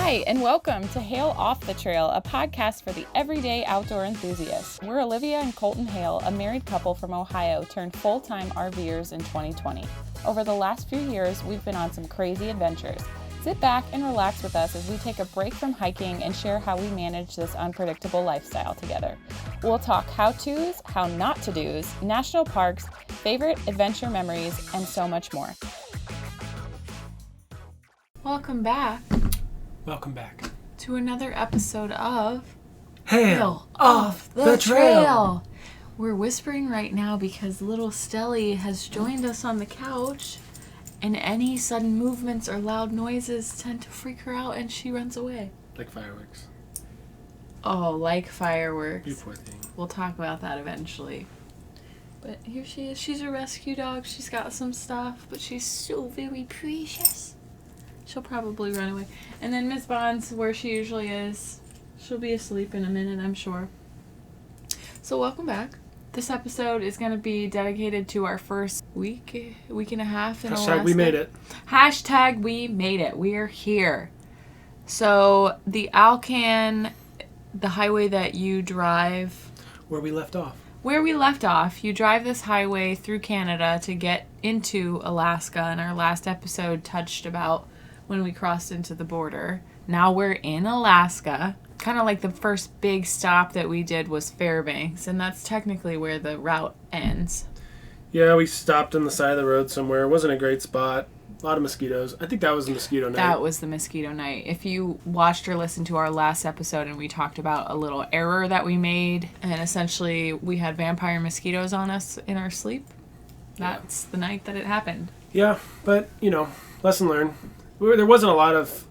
Hi, and welcome to Hale Off The Trail, a podcast for the everyday outdoor enthusiast. We're Olivia and Colton Hale, a married couple from Ohio turned full-time RVers in 2020. Over the last few years, we've been on some crazy adventures. Sit back and relax with us as we take a break from hiking and share how we manage this unpredictable lifestyle together. We'll talk how-tos, how not-to-dos, national parks, favorite adventure memories, and so much more. Welcome back. Welcome back to another episode of Hale Off The Trail. We're whispering right now because little Stelly has joined us on the couch, and any sudden movements or loud noises tend to freak her out and she runs away. Like fireworks. Oh, like fireworks. You poor thing. We'll talk about that eventually. But here she is. She's a rescue dog. She's got some stuff, but she's so very precious. She'll probably run away. And then Miss Bond's where she usually is. She'll be asleep in a minute, I'm sure. So welcome back. This episode is going to be dedicated to our first week and a half in Alaska. Hashtag we made it. Hashtag we made it. We are here. So the Alcan, the highway that you drive... Where we left off. You drive this highway through Canada to get into Alaska. And our last episode touched about when we crossed into the border. Now we're in Alaska. Kind of like the first big stop that we did was Fairbanks, and that's technically where the route ends. Yeah, we stopped on the side of the road somewhere. It wasn't a great spot. A lot of mosquitoes. I think that was the mosquito night. That was the mosquito night. If you watched or listened to our last episode and we talked about a little error that we made, and essentially we had vampire mosquitoes on us in our sleep, that's the night that it happened. Yeah, but, lesson learned. There wasn't a lot of...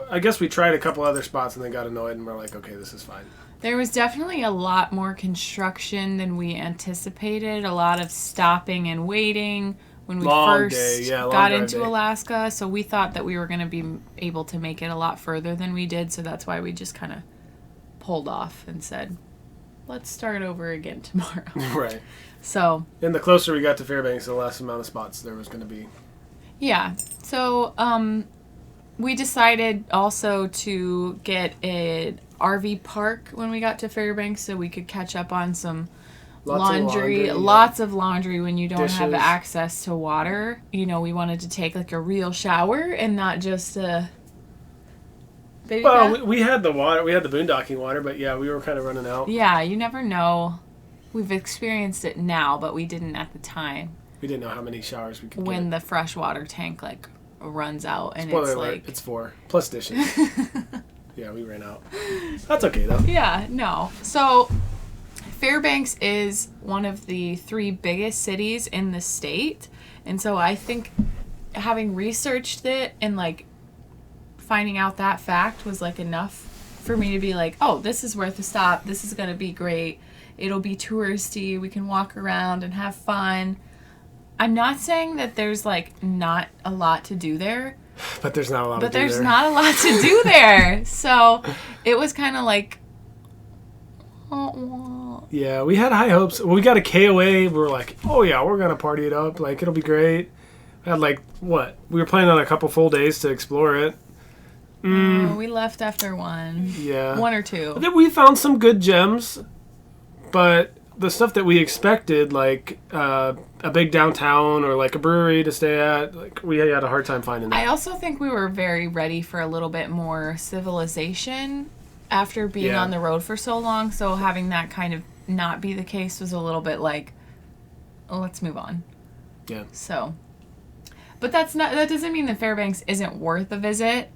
I guess we tried a couple other spots and then got annoyed and we're like, okay, this is fine. There was definitely a lot more construction than we anticipated. A lot of stopping and waiting when we first got into Alaska. So we thought that we were going to be able to make it a lot further than we did. So that's why we just kind of pulled off and said, let's start over again tomorrow. Right. So. And the closer we got to Fairbanks, the less amount of spots there was going to be. Yeah. So, we decided also to get an RV park when we got to Fairbanks so we could catch up on some laundry. Lots of laundry when you don't have access to water. We wanted to take like a real shower and not just a baby bath. We had the water. We had the boondocking water, but yeah, we were kind of running out. Yeah, you never know. We've experienced it now, but we didn't at the time. We didn't know how many showers we could get. When the freshwater tank, runs out and Spoiler it's alert, it's 4 plus dishes. Yeah, we ran out. That's okay though. Yeah, no. So Fairbanks is one of the 3 biggest cities in the state, and so I think having researched it and finding out that fact was enough for me to be like, oh, this is worth a stop. This is gonna be great. It'll be touristy. We can walk around and have fun. I'm not saying that there's not a lot to do there. But there's not a lot to do there. But there's not a lot to do there. So it was kind of yeah, we had high hopes. When we got a KOA, we were like, oh yeah, we're going to party it up. It'll be great. We had what? We were planning on a couple full days to explore it. We left after 1. Yeah. 1 or 2. Then we found some good gems, but the stuff that we expected, a big downtown or a brewery to stay at, we had a hard time finding that. I also think we were very ready for a little bit more civilization after being on the road for so long. So having that kind of not be the case was a little bit let's move on. Yeah. So, but that doesn't mean that Fairbanks isn't worth a visit.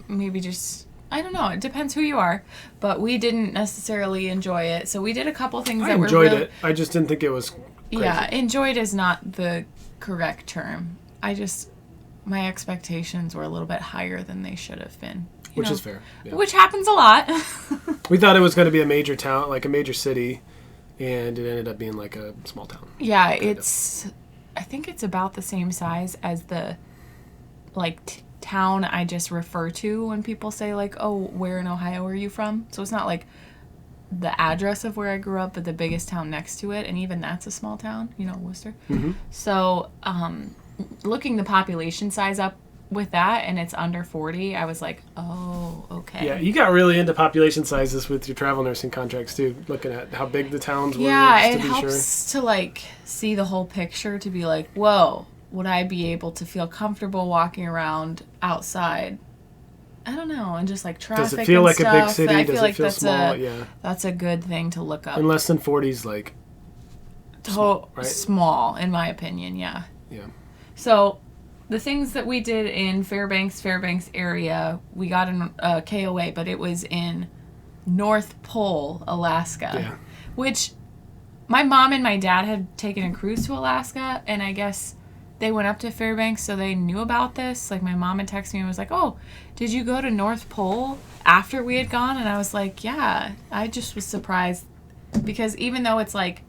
Maybe just... I don't know. It depends who you are. But we didn't necessarily enjoy it. So we did a couple things that were really... I enjoyed it. I just didn't think it was crazy. Yeah, enjoyed is not the correct term. My expectations were a little bit higher than they should have been. Which is fair. Yeah. Which happens a lot. We thought it was going to be a major town, a major city, and it ended up being a small town. Yeah, I think it's about the same size as the, town I just refer to when people say oh, where in Ohio are you from? So it's not the address of where I grew up, but the biggest town next to it, and even that's a small town, Worcester. Mm-hmm. So looking the population size up with that and it's under 40, I was like, oh, okay. Yeah, you got really into population sizes with your travel nursing contracts too, looking at how big the towns were. Yeah, just it to be helps to like see the whole picture, to be like, whoa, would I be able to feel comfortable walking around outside? I don't know, and just like traffic. Does it feel and like stuff. a big city? I Does feel it like feel that's small? Yeah. That's a good thing to look up. In less than 40s, like Right? Small, in my opinion, yeah. Yeah. So, the things that we did in Fairbanks area, we got in KOA, but it was in North Pole, Alaska. Yeah. Which my mom and my dad had taken a cruise to Alaska, and I guess they went up to Fairbanks, so they knew about this. Like, my mom had texted me and was like, oh, did you go to North Pole after we had gone? And I was like, yeah. I just was surprised because even though it's like,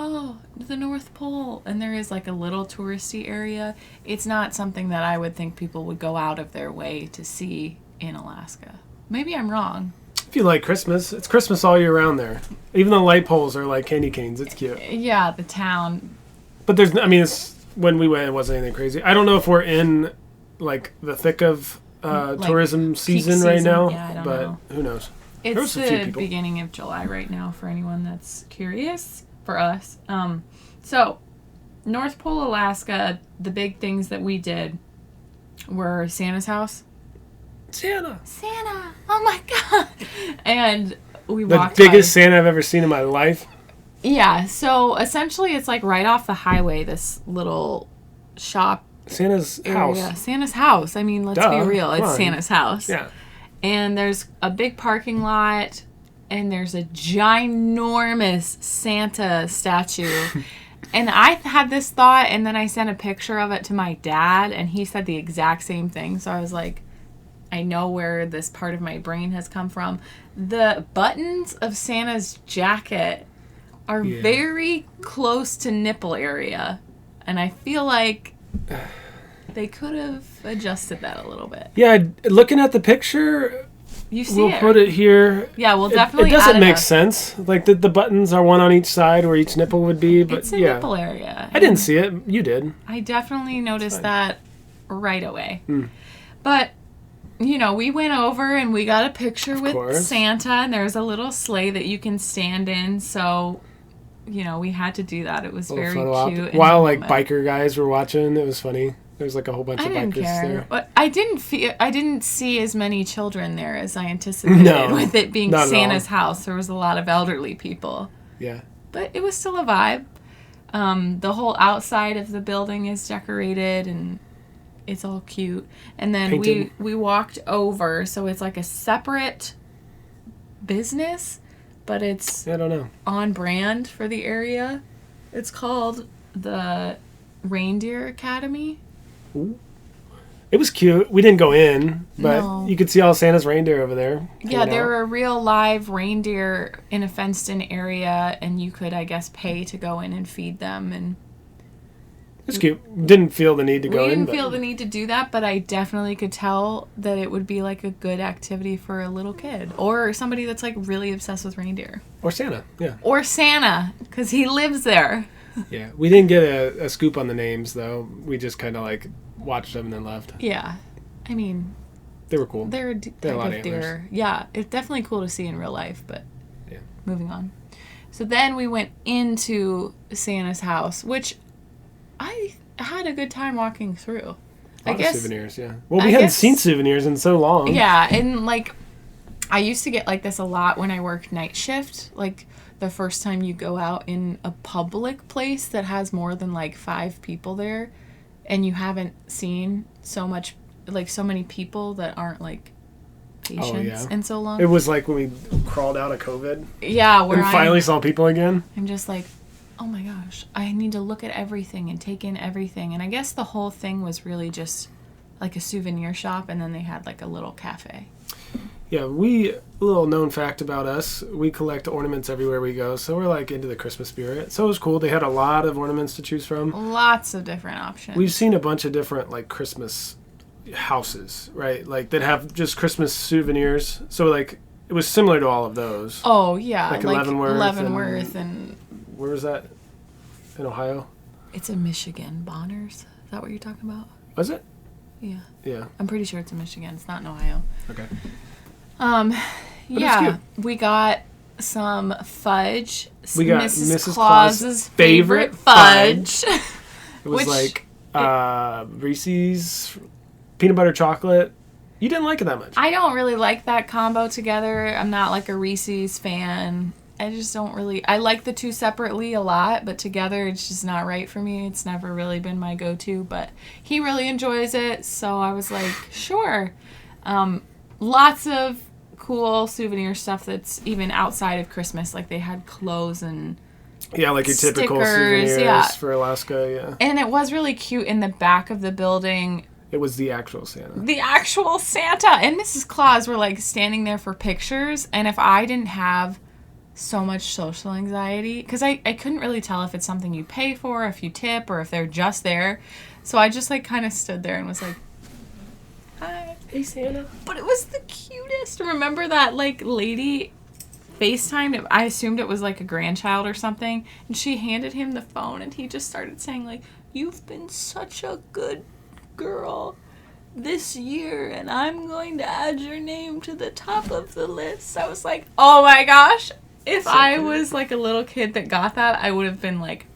oh, the North Pole, and there is like a little touristy area, it's not something that I would think people would go out of their way to see in Alaska. Maybe I'm wrong. If you like Christmas, it's Christmas all year round there. Even the light poles are like candy canes. It's cute. Yeah, the town. But it's when we went, it wasn't anything crazy. I don't know if we're in like the thick of tourism season right now, yeah, I don't but know. Who knows? It's the beginning of July right now for anyone that's curious. For us. So, North Pole, Alaska, the big things that we did were Santa's house. Santa! Oh my God! And we walked the biggest Santa I've ever seen in my life. Yeah, so essentially it's like right off the highway, this little shop. Santa's house. Yeah, Santa's house. I mean, let's be real. It's Santa's house. Yeah. And there's a big parking lot. And there's a ginormous Santa statue. And I had this thought, and then I sent a picture of it to my dad, and he said the exact same thing. So I was like, I know where this part of my brain has come from. The buttons of Santa's jacket are very close to nipple area. And I feel like they could have adjusted that a little bit. Yeah, looking at the picture... We'll put it here. Yeah, we'll definitely. It doesn't make sense. Like the buttons are one on each side where each nipple would be, but it's a nipple area. I didn't see it. You did. I definitely noticed that right away. But we went over and we got a picture with Santa, and there's a little sleigh that you can stand in. So, we had to do that. It was very cute. While like biker guys were watching, it was funny. There's like a whole bunch of bikers there. But I didn't see as many children there as I anticipated with it being Santa's house. There was a lot of elderly people. Yeah. But it was still a vibe. The whole outside of the building is decorated and it's all cute. And then we walked over, so it's like a separate business, but it's I don't know. On brand for the area. It's called the Reindeer Academy. Ooh. It was cute. We didn't go in, but you could see all Santa's reindeer over there. Yeah, there were real live reindeer in a fenced-in area, and you could, I guess, pay to go in and feed them. And it's cute. Didn't feel the need to go in. We didn't feel the need to do that, but I definitely could tell that it would be like a good activity for a little kid or somebody that's like really obsessed with reindeer. Or Santa, yeah. Or Santa, because he lives there. Yeah, we didn't get a scoop on the names, though. We just kind of, like, watched them and then left. Yeah. I mean... They were cool. They're a type of deer. Yeah, it's definitely cool to see in real life, but... Yeah. Moving on. So then we went into Santa's house, which I had a good time walking through. A lot of souvenirs, yeah. Well, we hadn't seen souvenirs in so long. Yeah, and, like, I used to get like this a lot when I worked night shift, like... The first time you go out in a public place that has more than like 5 people there and you haven't seen so many people that aren't like patients in so long. It was like when we crawled out of COVID. Yeah, where I finally saw people again. I'm just like, oh my gosh, I need to look at everything and take in everything. And I guess the whole thing was really just like a souvenir shop, and then they had like a little cafe. Yeah, a little known fact about us, we collect ornaments everywhere we go, so we're like into the Christmas spirit. So it was cool. They had a lot of ornaments to choose from. Lots of different options. We've seen a bunch of different like Christmas houses, right? Like that have just Christmas souvenirs. So like it was similar to all of those. Oh yeah, like Leavenworth and where was that? In Ohio? It's in Michigan. Bonners. Is that what you're talking about? Was it? Yeah. Yeah. I'm pretty sure it's in Michigan. It's not in Ohio. Okay. Yeah. We got some fudge. We got Mrs. Claus's favorite fudge. fudge. It was Reese's peanut butter chocolate. You didn't like it that much. I don't really like that combo together. I'm not like a Reese's fan. I just don't really... I like the two separately a lot, but together it's just not right for me. It's never really been my go-to, but he really enjoys it, so I was like, sure. Lots of cool souvenir stuff that's even outside of Christmas. Like they had clothes and... Yeah, like your typical stickers, souvenirs for Alaska, yeah. And it was really cute in the back of the building. It was the actual Santa. The actual Santa and Mrs. Claus were like standing there for pictures, and if I didn't have so much social anxiety, because I couldn't really tell if it's something you pay for, if you tip, or if they're just there. So I just like kind of stood there and was like, hi. Hey, Santa. But it was the cutest. Remember that like lady FaceTimed? I assumed it was like a grandchild or something, and she handed him the phone, and he just started saying like, you've been such a good girl this year, and I'm going to add your name to the top of the list. I was like, oh my gosh. If I was like a little kid that got that, I would have been like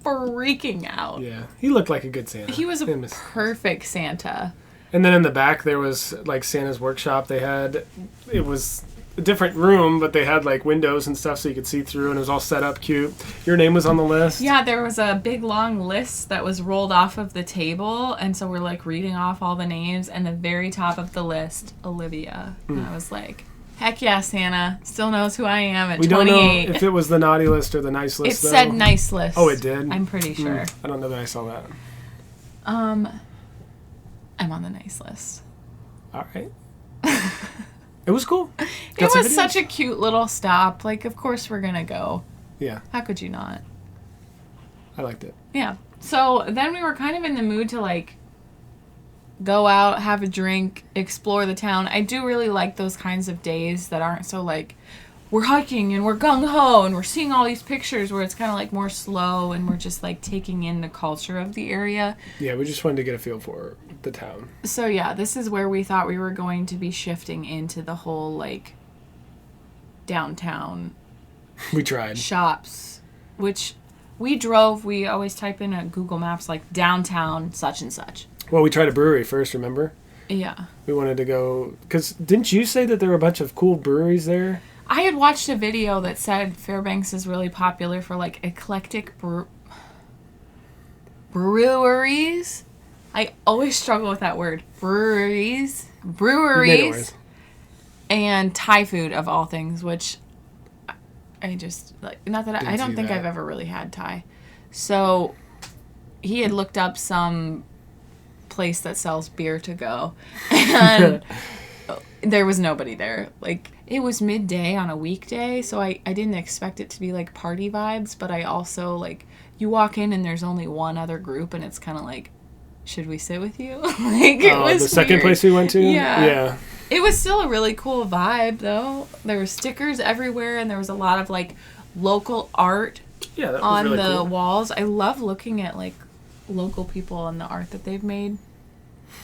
freaking out. Yeah, he looked like a good Santa. He was a perfect Santa. And then in the back there was like Santa's workshop. It was a different room, but they had like windows and stuff so you could see through, and it was all set up cute. Your name was on the list. Yeah, there was a big long list that was rolled off of the table, and so we're like reading off all the names, and the very top of the list, Olivia. And I was like, heck yeah, Santa still knows who I am at 28. We don't know if it was the naughty list or the nice list. It said nice list. Oh, it did? I'm pretty sure. I don't know that I saw that. I'm on the nice list. All right. It was cool. It was such a cute little stop. Like, of course we're going to go. Yeah. How could you not? I liked it. Yeah. So then we were kind of in the mood to, like, go out, have a drink, explore the town. I do really like those kinds of days that aren't so, like, we're hiking and we're gung-ho and we're seeing all these pictures, where it's kind of, like, more slow and we're just, like, taking in the culture of the area. Yeah, we just wanted to get a feel for the town. So, yeah, this is where we thought we were going to be shifting into the whole, like, downtown... We tried. Shops, which we drove. We always type in at Google Maps, like, downtown such and such. Well, we tried a brewery first, remember? Yeah. We wanted to go... Because didn't you say that there were a bunch of cool breweries there? I had watched a video that said Fairbanks is really popular for, like, eclectic breweries. I always struggle with that word. Breweries. And Thai food, of all things, which I just, like, not that I don't think I've ever really had Thai. So he had looked up some place that sells beer to go, and there was nobody there. Like, it was midday on a weekday, so I didn't expect it to be like party vibes, but I also, like, you walk in and there's only one other group, and it's kind of like, should we sit with you? Like, it was the second weird. place we went to? Yeah. It was still a really cool vibe, though. There were stickers everywhere, and there was a lot of, like, local art on really the walls. I love looking at, like, local people and the art that they've made.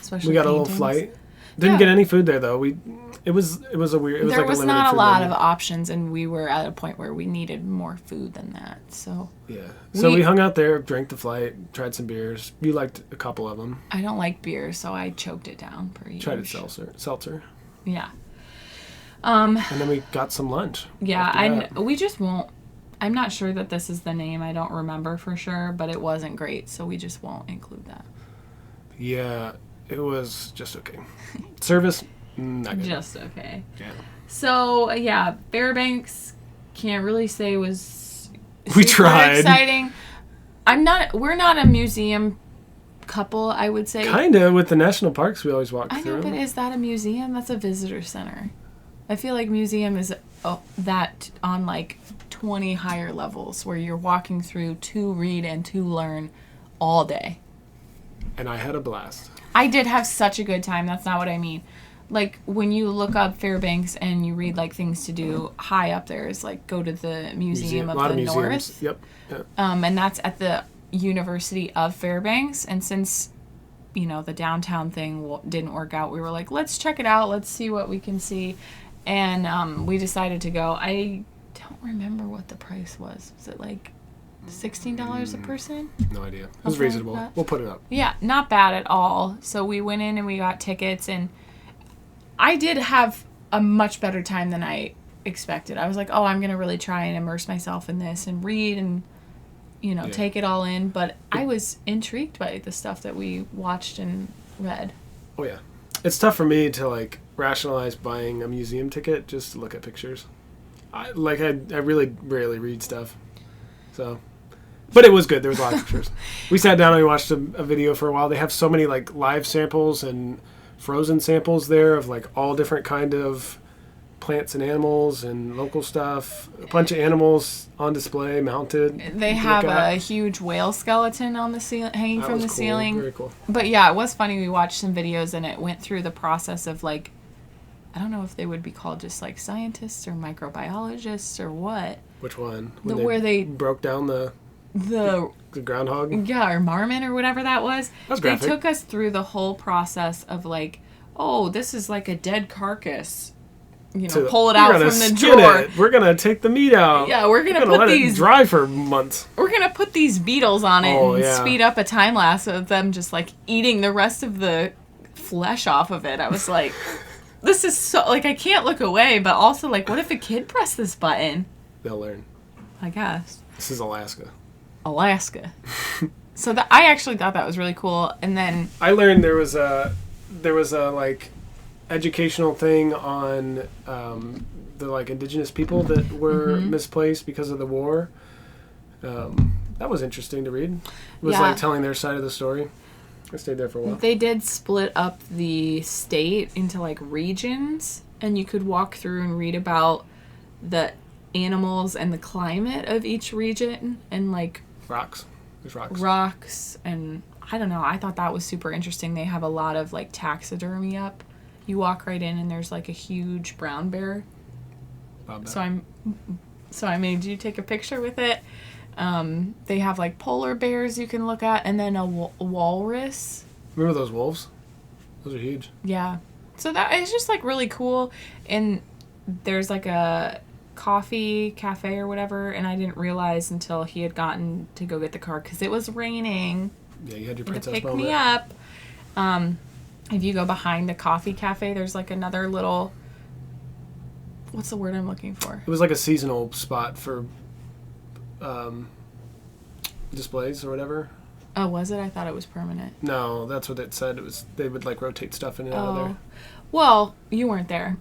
Especially we got paintings. A little flight. Didn't get any food there, though. It was a weird... It was there like was a not a lot menu. of options, and we were at a point where we needed more food than that. So yeah. So we hung out there, drank the flight, tried some beers. You liked a couple of them. I don't like beer, so I choked it down per usual. Tried a seltzer. Yeah. And then we got some lunch. Yeah, we just won't... I'm not sure that this is the name. I don't remember for sure, but it wasn't great, so we just won't include that. Yeah, it was just okay. Service, not good. Just okay. Yeah. So, yeah, Fairbanks, can't really say was we tried. exciting. We're not a museum couple, I would say. Kinda, with the national parks we always walk through. I know, but is that a museum? That's a visitor center. I feel like museum is that on like 20 higher levels where you're walking through to read and to learn all day. And I had a blast. I did have such a good time. That's not what I mean. Like, when you look up Fairbanks and you read, like, things to do, high up there is, like, go to the Museum of the North. Yep. And that's at the University of Fairbanks. And since the downtown thing didn't work out. We were like, let's check it out. Let's see what we can see. And we decided to go. I don't remember what the price was. Was it like $16 a person? No idea. It was reasonable. Like we'll put it up. Yeah, not bad at all. So we went in and we got tickets, and I did have a much better time than I expected. I was like, oh, I'm going to really try and immerse myself in this and read and, take it all in. But I was intrigued by the stuff that we watched and read. Oh, yeah. It's tough for me to, like, rationalize buying a museum ticket just to look at pictures. I really rarely read stuff. So... But it was good. There was a lot of pictures. We sat down and we watched a video for a while. They have so many like live samples and frozen samples there of like all different kind of plants and animals and local stuff. A bunch of animals on display, mounted. They have a huge whale skeleton on the ceiling, hanging from the ceiling. Very cool. But yeah, it was funny. We watched some videos and it went through the process of like, I don't know if they would be called just like scientists or microbiologists or what. Which one? Where they broke down the groundhog? Yeah, or marmot or whatever that was. That's graphic. They took us through the whole process of like, oh, this is like a dead carcass. Pull it out from the drawer. We're going to take the meat out. Yeah, we're going to put let these... it dry for months. We're going to put these beetles on it and speed up a time lapse of them just like eating the rest of the flesh off of it. I was like, this is so... Like, I can't look away, but also like, what if a kid pressed this button? They'll learn. I guess. This is Alaska. So I actually thought that was really cool. And then I learned there was a like educational thing on the like indigenous people that were misplaced because of the war. That was interesting to read. It was like telling their side of the story. I stayed there for a while. They did split up the state into like regions, and you could walk through and read about the animals and the climate of each region and like rocks. There's rocks. Rocks, and I don't know. I thought that was super interesting. They have a lot of like taxidermy up. You walk right in and there's like a huge brown bear. So I made you take a picture with it. They have like polar bears you can look at, and then a walrus. Remember those wolves? Those are huge. Yeah. So that is just like really cool. And there's like a coffee cafe or whatever, and I didn't realize until he had gotten to go get the car because it was raining. Yeah, you had your princess to pick moment. Me up. If you go behind the coffee cafe, there's like another little. What's the word I'm looking for? It was like a seasonal spot for displays or whatever. Oh, was it? I thought it was permanent. No, that's what it said. It was they would like rotate stuff in and out of there. Well, you weren't there.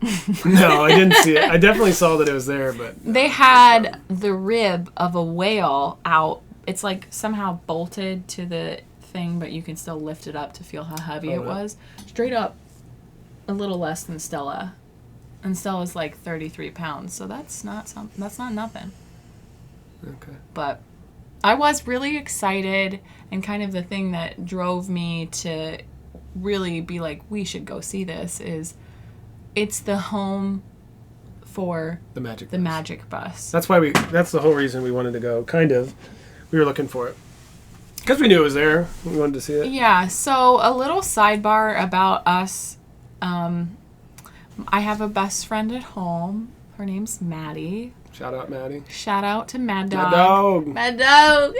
No, I didn't see it. I definitely saw that it was there, but... They had the rib of a whale out. It's like somehow bolted to the thing, but you can still lift it up to feel how heavy it was. Straight up, a little less than Stella. And Stella's like 33 pounds, so that's not nothing. Okay. But I was really excited, and kind of the thing that drove me to really be like, we should go see this, is it's the home for the magic bus. That's the whole reason we wanted to go. Kind of. We were looking for it. Because we knew it was there. We wanted to see it. Yeah, so a little sidebar about us. I have a best friend at home. Her name's Maddie. Shout out, Maddie. Shout out to Mad Dog. Mad Dog.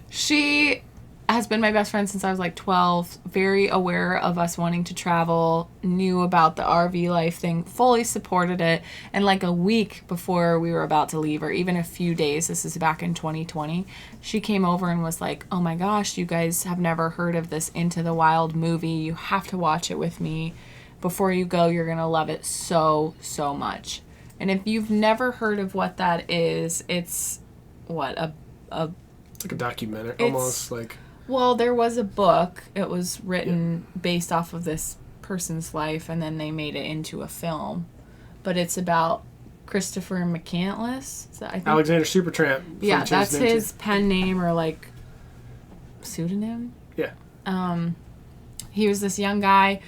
She has been my best friend since I was like 12. Very aware of us wanting to travel. Knew about the RV life thing. Fully supported it. And like a week before we were about to leave, or even a few days, this is back in 2020, she came over and was like, oh my gosh, you guys have never heard of this Into the Wild movie. You have to watch it with me. Before you go, you're going to love it so, so much. And if you've never heard of what that is, it's what? It's like a documentary, almost like... Well, there was a book. It was written based off of this person's life, and then they made it into a film. But it's about Christopher McCandless. Is that, I think? Alexander Supertramp. Yeah, that's his pen name or like pseudonym. Yeah. He was this young guy.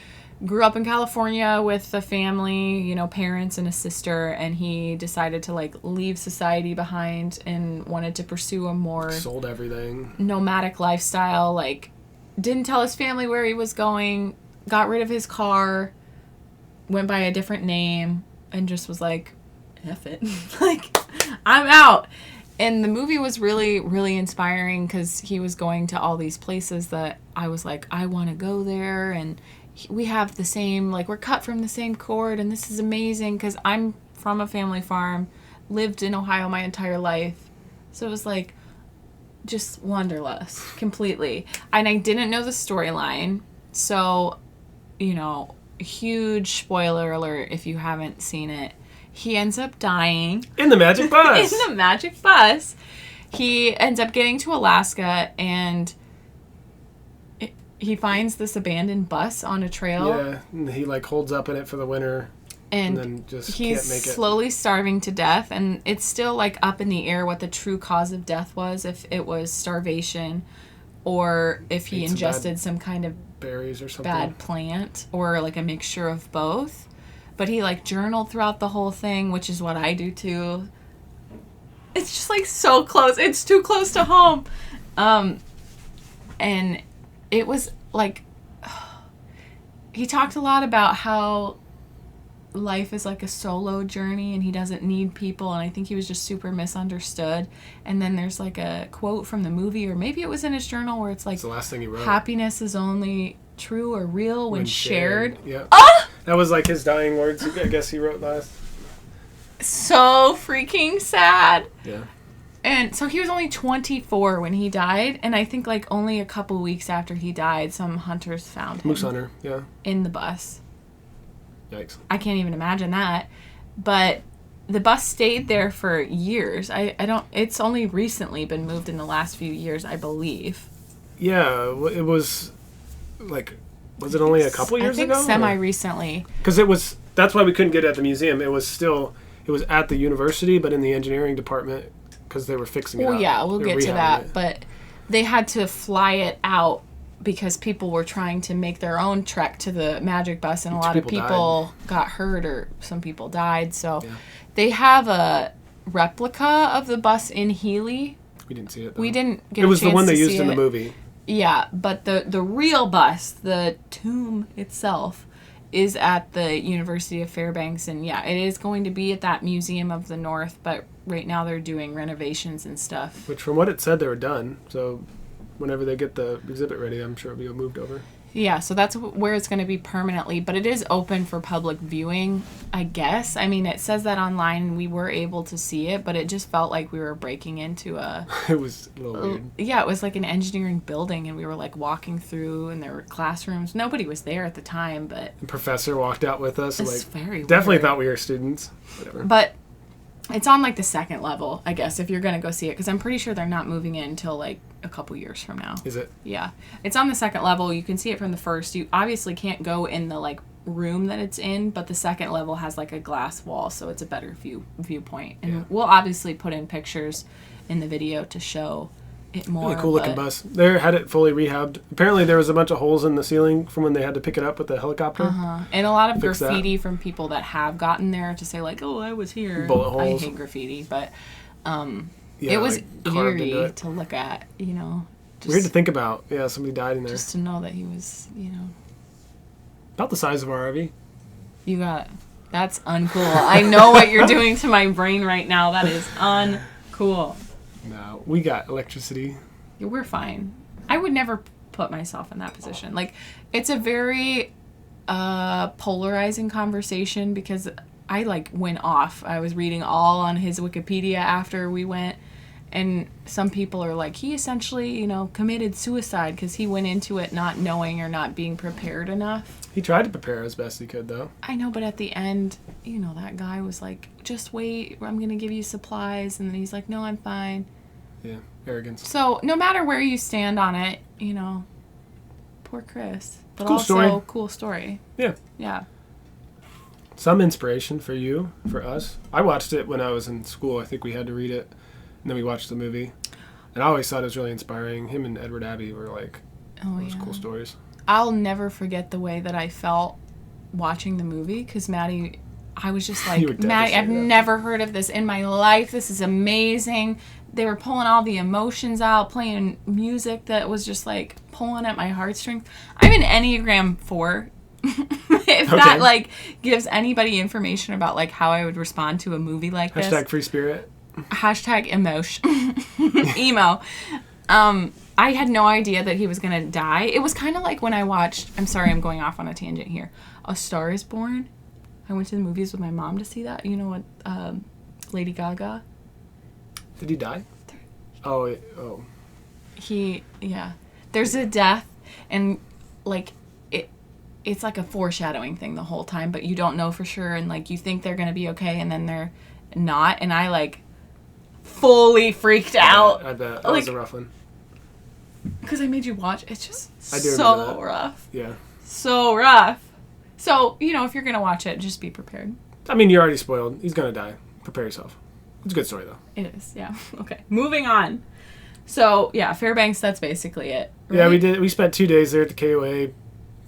Grew up in California with a family, you know, parents and a sister, and he decided to like leave society behind and wanted to pursue a more sold everything nomadic lifestyle, like didn't tell his family where he was going, got rid of his car, went by a different name, and just was like, F it. Like, I'm out. And the movie was really, really inspiring because he was going to all these places that I was like, I want to go there. And we have the same, like, we're cut from the same cord. And this is amazing because I'm from a family farm, lived in Ohio my entire life. So it was like just wanderlust completely. And I didn't know the storyline. So, you know, huge spoiler alert if you haven't seen it. He ends up dying. In the magic bus. In the magic bus. He ends up getting to Alaska, and he finds this abandoned bus on a trail. Yeah, and he, like, holds up in it for the winter. And then just can't make it. He's slowly starving to death, and it's still, like, up in the air what the true cause of death was, if it was starvation or if he ingested some kind of berries or something. Bad plant, or, like, a mixture of both. But he, like, journaled throughout the whole thing, which is what I do, too. It's just, like, so close. It's too close to home. And it was, like... He talked a lot about how life is, like, a solo journey, and he doesn't need people, and I think he was just super misunderstood. And then there's, like, a quote from the movie, or maybe it was in his journal, where it's, like... It's the last thing he wrote. Happiness is only true or real when shared. Yeah. Ah! That was, like, his dying words, I guess he wrote last. So freaking sad. Yeah. And so he was only 24 when he died, and I think, like, only a couple weeks after he died, some hunters found him. Moose hunter, yeah. In the bus. Yikes. I can't even imagine that. But the bus stayed there for years. I don't... It's only recently been moved in the last few years, I believe. Yeah, it was, like... Was it only a couple years ago? I think semi-recently. Because it was... That's why we couldn't get it at the museum. It was still... It was at the university, but in the engineering department, because they were fixing it up. Well, yeah, we'll get to that. It. But they had to fly it out because people were trying to make their own trek to the magic bus, and a lot of people got hurt, or some people died. So they have a replica of the bus in Healy. We didn't see it, though. We didn't get a chance to see it. It was the one they used in the movie. Yeah, but the real bus, the tomb itself, is at the University of Fairbanks. And yeah, it is going to be at that Museum of the North, but right now they're doing renovations and stuff. Which, from what it said, they were done. So whenever they get the exhibit ready, I'm sure it'll be moved over. Yeah, so that's where it's going to be permanently, but it is open for public viewing, I guess. I mean, it says that online, and we were able to see it, but it just felt like we were breaking into a... It was a little weird. Yeah, it was like an engineering building, and we were, like, walking through, and there were classrooms. Nobody was there at the time, but... The professor walked out with us. It's very definitely weird. Thought we were students. Whatever. But it's on, like, the second level, I guess, if you're going to go see it, because I'm pretty sure they're not moving in until, like, a couple years from now. Is it? Yeah. It's on the second level. You can see it from the first. You obviously can't go in the, like, room that it's in, but the second level has, like, a glass wall, so it's a better viewpoint. And we'll obviously put in pictures in the video to show it more. Really cool looking bus. They had it fully rehabbed. Apparently there was a bunch of holes in the ceiling from when they had to pick it up with the helicopter. And a lot of graffiti from people that have gotten there to say, like, oh, I was here. Bullet holes. I hate graffiti, but it was like eerie to look at, you know. Weird to think about. Yeah, somebody died in there. Just to know that he was, you know. About the size of our RV. You got it. That's uncool. I know what you're doing to my brain right now. That is uncool. No, we got electricity. Yeah, we're fine. I would never put myself in that position. Like, it's a very polarizing conversation because I, like, went off. I was reading all on his Wikipedia after we went, and some people are like, he essentially, you know, committed suicide because he went into it not knowing or not being prepared enough. He tried to prepare as best he could, though. I know, but at the end, you know, that guy was like, just wait, I'm going to give you supplies. And then he's like, no, I'm fine. Yeah, arrogance. So no matter where you stand on it, you know, poor Chris. But cool also, story. Cool story. Yeah. Yeah. Some inspiration for you, for us. I watched it when I was in school. I think we had to read it. And then we watched the movie. And I always thought it was really inspiring. Him and Edward Abbey were like, those cool stories. I'll never forget the way that I felt watching the movie because Maddie, I was just like, Maddie, I've never heard of this in my life. This is amazing. They were pulling all the emotions out, playing music that was just like pulling at my heartstrings. I'm an Enneagram 4. If that, like, gives anybody information about, like, how I would respond to a movie like this. Hashtag free spirit. Hashtag emotion. Emo. I had no idea that he was going to die. It was kind of like when I watched, I'm sorry, I'm going off on a tangent here, A Star is Born. I went to the movies with my mom to see that. You know what, Lady Gaga? Did he die? Oh. There's a death, and, like, it's like a foreshadowing thing the whole time, but you don't know for sure, and, like, you think they're going to be okay, and then they're not, and I, like, fully freaked out. I bet. That was a rough one. Because I made you watch. It's just I do so rough. Yeah. So rough. So, you know, if you're going to watch it, just be prepared. I mean, you're already spoiled. He's going to die. Prepare yourself. It's a good story, though. It is, yeah. Okay. Moving on. So, yeah, Fairbanks, that's basically it. Right? Yeah, we spent 2 days there at the KOA.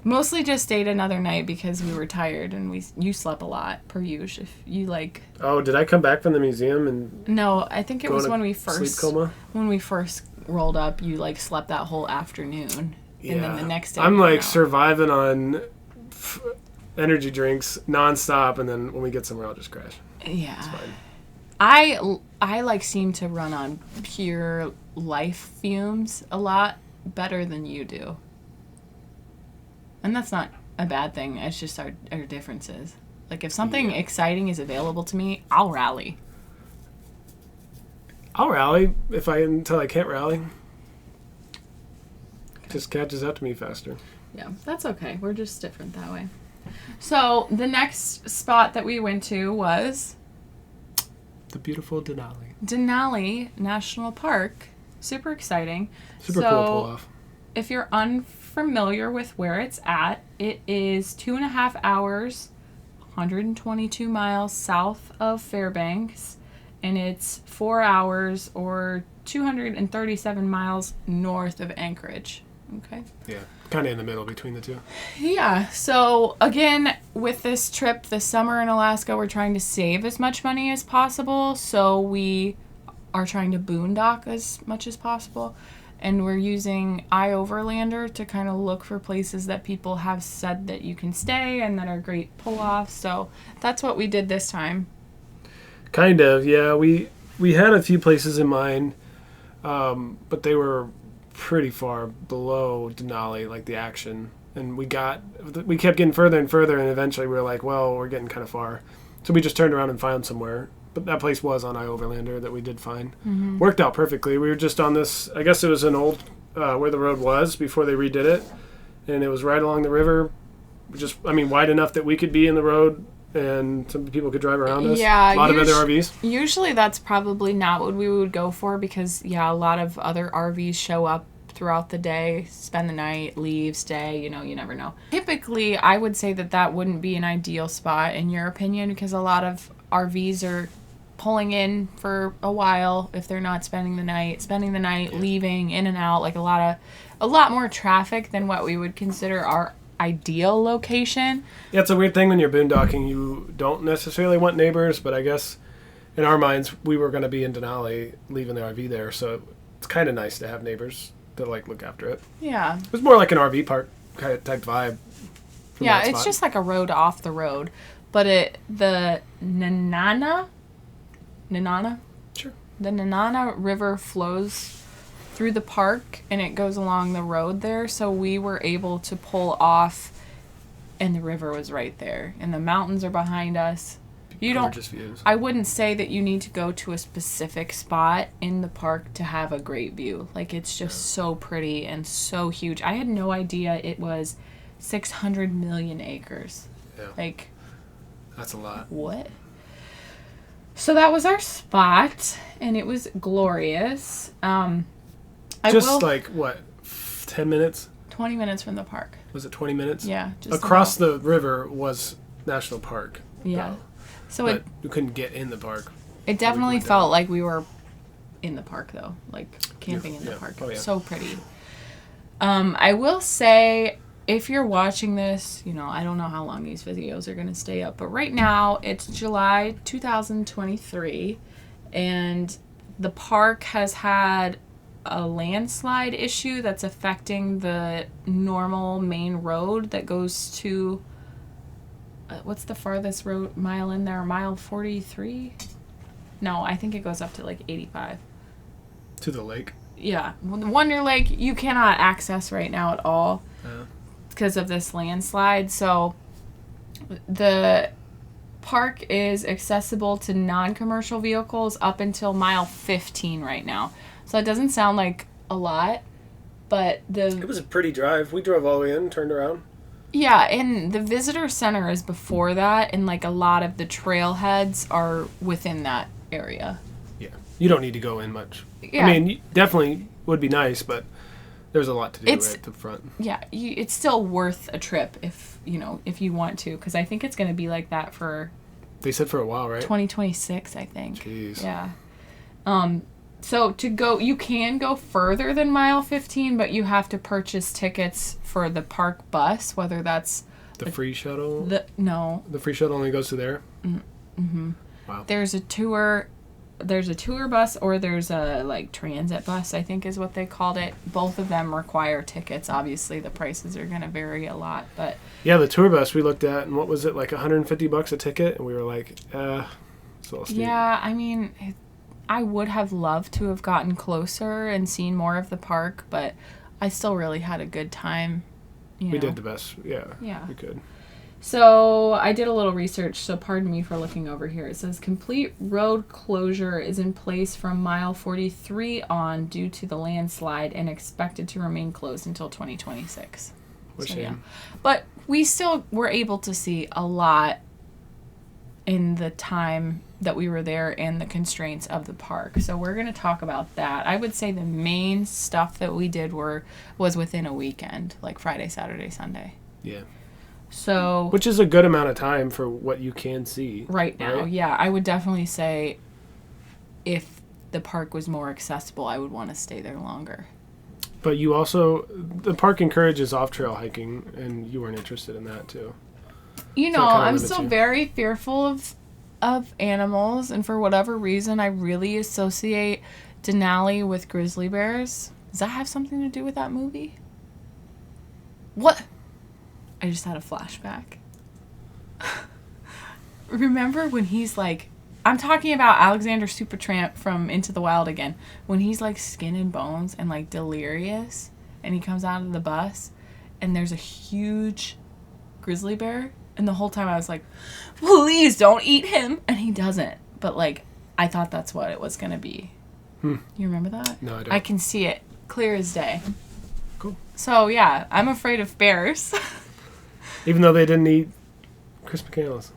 Mostly just stayed another night because we were tired, and you slept a lot, per usual. If you, like... Oh, did I come back from the museum and... No, I think it was when we sleep coma? When we first rolled up, you, like, slept that whole afternoon. Yeah. And then the next day... I'm, like, surviving on energy drinks nonstop, and then when we get somewhere, I'll just crash. Yeah. It's fine. I like, seem to run on pure life fumes a lot better than you do. And that's not a bad thing. It's just our differences. Like, if something exciting is available to me, I'll rally. I'll rally until I can't rally. It just catches up to me faster. Yeah, that's okay. We're just different that way. So, the next spot that we went to was... the beautiful Denali. Denali National Park. Super exciting. Super cool pull-off. If you're unfamiliar with where it's at, it is 2.5 hours, 122 miles south of Fairbanks, and it's 4 hours or 237 miles north of Anchorage. Okay? Yeah, kind of in the middle between the two. Yeah, so again, with this trip this summer in Alaska, we're trying to save as much money as possible, so we are trying to boondock as much as possible. And we're using iOverlander to kind of look for places that people have said that you can stay and that are great pull-offs. So that's what we did this time. Kind of, yeah. We had a few places in mind, but they were pretty far below Denali, like the action. And we kept getting further and further, and eventually we were like, well, we're getting kind of far. So we just turned around and found somewhere. But that place was on iOverlander that we did find. Mm-hmm. Worked out perfectly. We were just on this, I guess it was an old, where the road was before they redid it. And it was right along the river. Wide enough that we could be in the road and some people could drive around us. Yeah. A lot of other RVs. Usually that's probably not what we would go for because, a lot of other RVs show up throughout the day, spend the night, leave, stay, you never know. Typically, I would say that wouldn't be an ideal spot in your opinion because a lot of RVs are pulling in for a while if they're not spending the night, leaving, in and out, like a lot more traffic than what we would consider our ideal location. Yeah, it's a weird thing when you're boondocking. You don't necessarily want neighbors, but I guess in our minds we were going to be in Denali, leaving the RV there, so it's kind of nice to have neighbors to like look after it. Yeah. It was more like an RV park kind of type vibe. Yeah, it's just like a road off the road. But the Nenana? Sure. The Nenana River flows through the park, and it goes along the road there, so we were able to pull off, and the river was right there, and the mountains are behind us. Gorgeous views. I wouldn't say that you need to go to a specific spot in the park to have a great view. Like, it's just so pretty and so huge. I had no idea it was 600 million acres. Yeah. Like... that's a lot. What? So that was our spot, and it was glorious. 10 minutes? 20 minutes from the park. Was it 20 minutes? Yeah. Across the river was National Park. Yeah. Though. So you couldn't get in the park. It definitely felt like we were in the park, though. Like, camping in the park. Oh, yeah. So pretty. I will say... if you're watching this, I don't know how long these videos are going to stay up, but right now it's July 2023, and the park has had a landslide issue that's affecting the normal main road that goes to what's the farthest road mile in there? Mile 43? No, I think it goes up to like 85. To the lake? Yeah. Wonder Lake you cannot access right now at all because of this landslide. So the park is accessible to non-commercial vehicles up until mile 15 right now. So it doesn't sound like a lot, but it was a pretty drive. We drove all the way in, turned around. Yeah, and the visitor center is before that, and like a lot of the trailheads are within that area. Yeah, you don't need to go in much. Yeah. I mean, definitely would be nice, but there's a lot to do right at the front. Yeah, it's still worth a trip if you want to, because I think it's going to be like that for. They said for a while, right? 2026, I think. Jeez. Yeah. So to go, you can go further than mile 15, but you have to purchase tickets for the park bus, whether that's the free shuttle. The free shuttle only goes to there. Mm-hmm. Wow. There's a tour bus, or there's a like transit bus, I think is what they called it. Both of them require tickets. Obviously, the prices are going to vary a lot, but yeah, the tour bus we looked at, and what was it, like $150 a ticket, and we were like, it's a little steep. Yeah, I mean, I would have loved to have gotten closer and seen more of the park, but I still really had a good time. We did the best. Yeah. We could. So I did a little research, so pardon me for looking over here. It says complete road closure is in place from mile 43 on due to the landslide and expected to remain closed until 2026. Yeah. But we still were able to see a lot in the time that we were there and the constraints of the park. So we're going to talk about that. I would say the main stuff that we did was within a weekend, like Friday, Saturday, Sunday. Yeah. So, which is a good amount of time for what you can see. Right now, right? Yeah. I would definitely say if the park was more accessible, I would want to stay there longer. But the park encourages off-trail hiking, and you weren't interested in that, too. I'm still very fearful of animals, and for whatever reason, I really associate Denali with grizzly bears. Does that have something to do with that movie? What? I just had a flashback. Remember when he's like, I'm talking about Alexander Supertramp from Into the Wild again, when he's like skin and bones and like delirious, and he comes out of the bus, and there's a huge grizzly bear. And the whole time I was like, please don't eat him. And he doesn't. But, like, I thought that's what it was going to be. You remember that? No, I don't. I can see it clear as day. Cool. So, yeah, I'm afraid of bears. Even though they didn't eat Chris McCandless.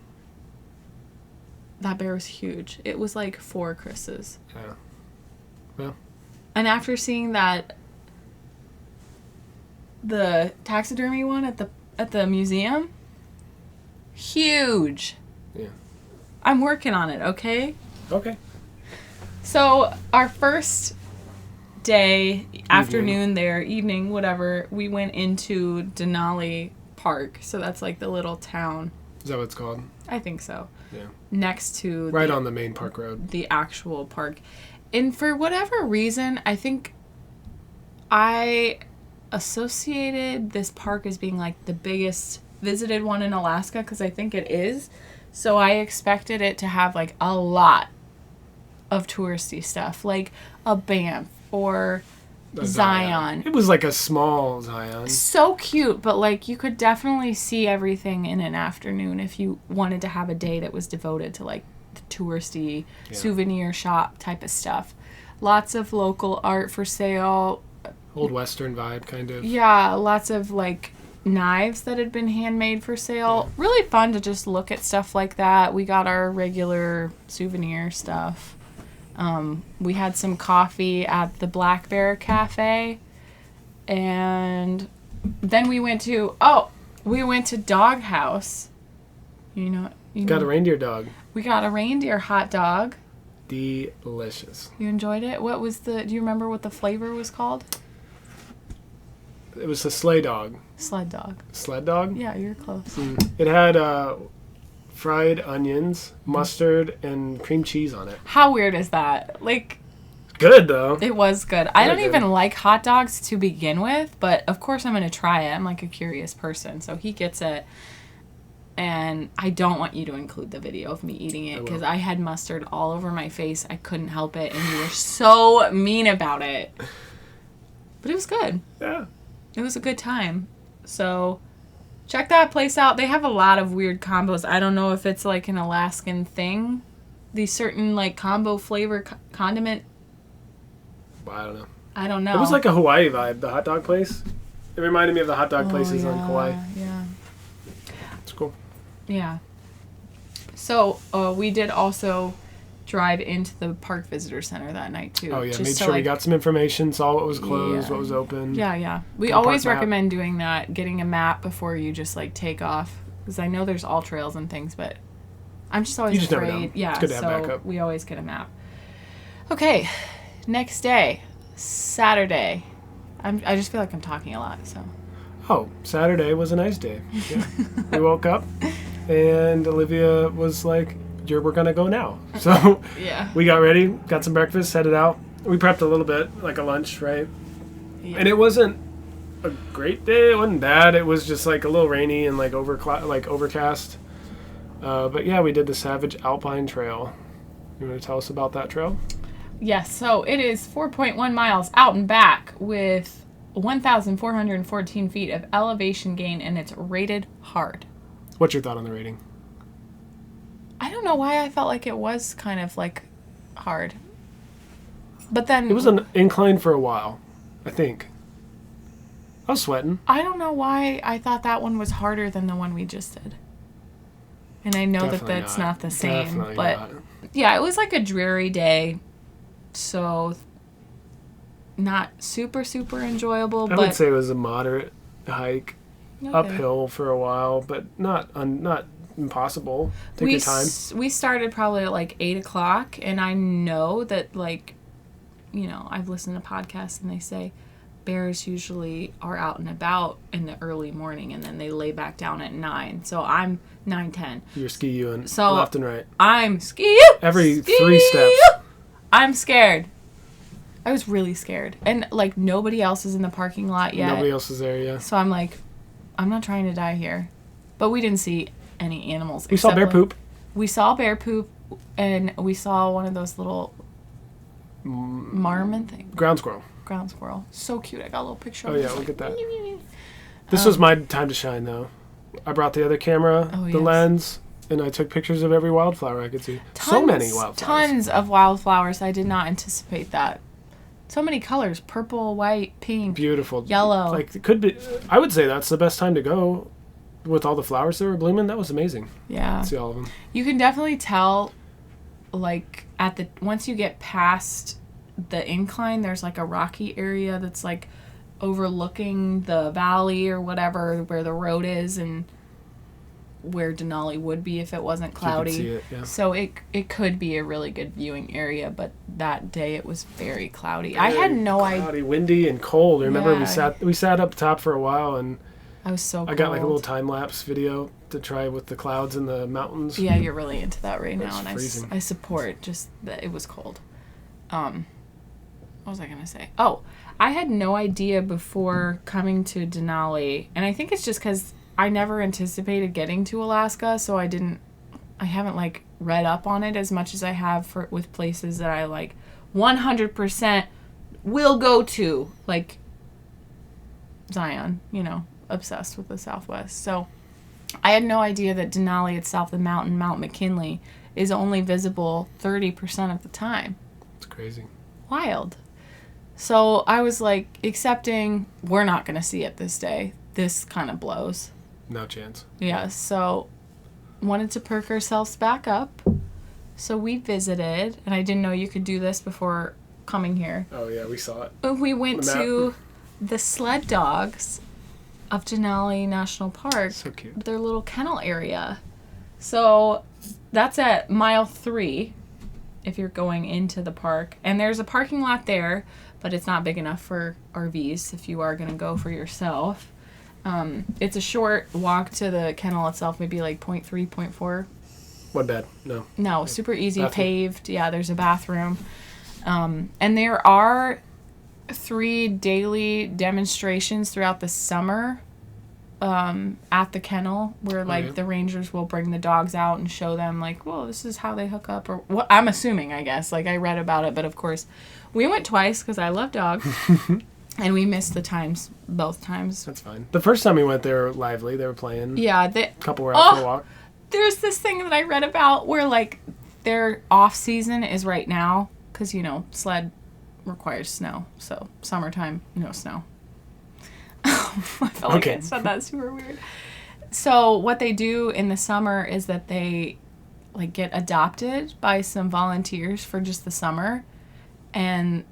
That bear was huge. It was like 4 Chris's. Yeah. Well. And after seeing that, the taxidermy one at the museum... Huge. Yeah. I'm working on it, okay? Okay. So, our first day, afternoon there, evening, whatever, we went into Denali Park. So, that's like the little town. Is that what it's called? I think so. Yeah. Next to... Right on the main park road. The actual park. And for whatever reason, I think I associated this park as being like the biggest visited one in Alaska, because I think it is. So I expected it to have like a lot of touristy stuff, like a Banff or Zion. It was like a small Zion. So cute, but like you could definitely see everything in an afternoon if you wanted to have a day that was devoted to like the touristy souvenir shop type of stuff. Lots of local art for sale. Old Western vibe, kind of. Yeah, lots of like knives that had been handmade for sale. Yeah. Really fun to just look at stuff like that. We got our regular souvenir stuff. We had some coffee at the Black Bear Cafe, and then we went to Dog House. Got a reindeer dog. We got a reindeer hot dog. Delicious. You enjoyed it? Do you remember what the flavor was called? It was a sleigh dog. Sled dog. Sled dog? Yeah, you're close. It had fried onions, mustard, and cream cheese on it. How weird is that? Like, good, though. It was good. I don't good. even like hot dogs to begin with, but of course I'm going to try it. I'm like a curious person, so he gets it. And I don't want you to include the video of me eating it because I had mustard all over my face. I couldn't help it, and you were so mean about it. But it was good. Yeah. It was a good time. So check that place out. They have a lot of weird combos. I don't know if it's like an Alaskan thing. These certain like combo flavor condiment. Well, I don't know. It was like a Hawaii vibe, the hot dog place. It reminded me of the hot dog places on Kauai. Yeah. It's cool. Yeah. So we did also drive into the park visitor center that night too. Oh yeah, made sure we got some information, saw what was closed, what was open. Yeah. We always recommend doing that, getting a map before you just like take off, because I know there's all trails and things, but I'm just always afraid. Never know. Yeah, it's good to have so backup. We always get a map. Okay, next day, Saturday. I just feel like I'm talking a lot, so. Oh, Saturday was a nice day. Yeah. We woke up, and Olivia was like, we're going to go now. So yeah. We got ready, got some breakfast, headed out. We prepped a little bit, like a lunch, right? Yeah. And it wasn't a great day. It wasn't bad. It was just like a little rainy and like overcast. But yeah, we did the Savage Alpine Trail. You want to tell us about that trail? Yes, so it is 4.1 miles out and back with 1,414 feet of elevation gain, and it's rated hard. What's your thought on the rating? I don't know why I felt like it was kind of like hard. But then... It was an incline for a while, I think. I was sweating. I don't know why I thought that one was harder than the one we just did. And I know Definitely that's not the same. Definitely but not. Yeah, it was like a dreary day. So not super, super enjoyable. I would say it was a moderate hike. Okay. Uphill for a while, but not impossible. Take your time. We started probably at like 8 o'clock, and I know that, like, you know, I've listened to podcasts and they say bears usually are out and about in the early morning, and then they lay back down at 9. So I'm 9:10. You're ski-ing so left and right. I'm ski every 3 steps. I'm scared. I was really scared, and like nobody else is in the parking lot yet. Nobody else is there, yeah. So I'm like, I'm not trying to die here. But we didn't see any animals. We saw bear poop. We saw bear poop, and we saw one of those little marmot things. Ground squirrel. Ground squirrel. So cute. I got a little picture of it. Oh, yeah, look at that. This was my time to shine, though. I brought the other camera, the lens, and I took pictures of every wildflower I could see. So many wildflowers. Tons of wildflowers. I did not anticipate that. So many colors. Purple, white, pink. Beautiful. Yellow. Like, it could be... I would say that's the best time to go. With all the flowers that were blooming, that was amazing. Yeah. See all of them. You can definitely tell, like, once you get past the incline, there's, like, a rocky area that's, like, overlooking the valley or whatever, where the road is and where Denali would be if it wasn't cloudy. You could see it, yeah. So it could be a really good viewing area, but that day it was very cloudy. I had no idea. Cloudy, windy, and cold. Remember, we sat up top for a while, and I was so cold. I got like a little time-lapse video to try with the clouds and the mountains. Yeah, you're really into that right now, and freezing. I support just that it was cold. What was I going to say? Oh, I had no idea before coming to Denali, and I think it's just because I never anticipated getting to Alaska, so I haven't like read up on it as much as I have with places that I like 100% will go to, like Zion, you know, obsessed with the Southwest. So I had no idea that Denali itself, the mountain, Mount McKinley, is only visible 30% of the time. It's crazy. Wild. So I was like accepting, we're not going to see it this day. This kind of blows. No chance. Yeah, so wanted to perk ourselves back up. So we visited, and I didn't know you could do this before coming here. Oh, yeah, we saw it. We went to the sled dogs of Denali National Park. So cute. Their little kennel area. So that's at mile 3 if you're going into the park. And there's a parking lot there, but it's not big enough for RVs if you are going to go for yourself. It's a short walk to the kennel itself, maybe like 0.3, 0.4. Wasn't bad, no. No, super easy, bathroom. paved. Yeah, there's a bathroom. And there are 3 daily demonstrations throughout the summer at the kennel where like the rangers will bring the dogs out and show them like, well, this is how they hook up, or what I'm assuming, I guess. Like I read about it, but of course we went twice because I love dogs. And we missed the times both times. That's fine. The first time we went, they were lively. They were playing. Yeah. A couple were out for a walk. There's this thing that I read about where like their off season is right now because, you know, sled requires snow. So summertime, no snow. I felt like I said that super weird. So what they do in the summer is that they like get adopted by some volunteers for just the summer, and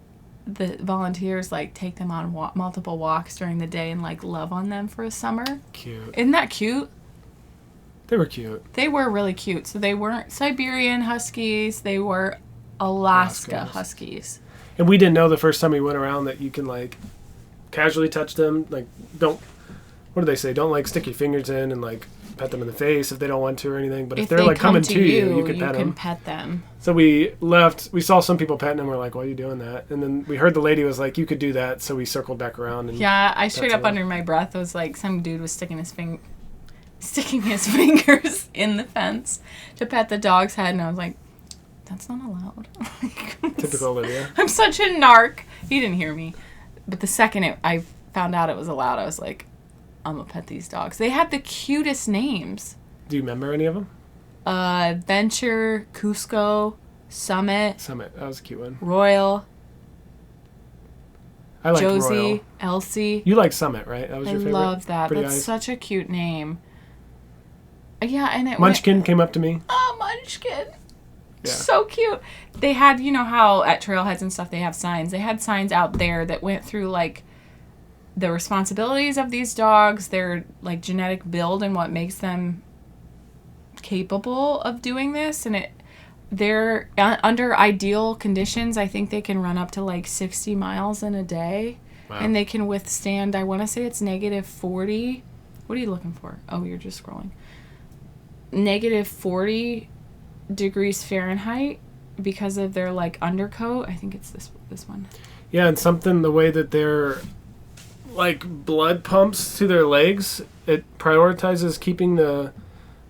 the volunteers like take them on multiple walks during the day and like love on them for a summer. Cute. Isn't that cute? They were cute. They were really cute. So they weren't Siberian Huskies. They were Alaska Huskies. And we didn't know the first time we went around that you can like casually touch them. Like, what do they say? Don't like stick your fingers in and like pet them in the face if they don't want to or anything. But if they're like coming to you, you can pet them. So we left. We saw some people petting them. We're like, why are you doing that? And then we heard the lady was like, you could do that. So we circled back around. And yeah, I straight up under my breath was like, some dude was sticking his fingers in the fence to pet the dog's head, and I was like, that's not allowed. Typical Olivia. I'm such a narc. He didn't hear me. But the second I found out it was allowed, I was like, I'm going to pet these dogs. They had the cutest names. Do you remember any of them? Venture, Cusco, Summit. Summit. That was a cute one. Royal. I like Josie, Royal. Elsie. You like Summit, right? That was your favorite? I love that. Pretty That's eyes. such a cute name. Yeah, and it Munchkin came up to me. Oh, Munchkin. Yeah. So cute. They had, you know how at trailheads and stuff they have signs. They had signs out there that went through like the responsibilities of these dogs, their like genetic build and what makes them capable of doing this. And they're under ideal conditions, I think they can run up to like 60 miles in a day. Wow. And they can withstand, I want to say it's -40. What are you looking for? Oh, you're just scrolling. -40 degrees Fahrenheit because of their like undercoat. I think it's this one. Yeah, and something the way that their like blood pumps to their legs, it prioritizes keeping the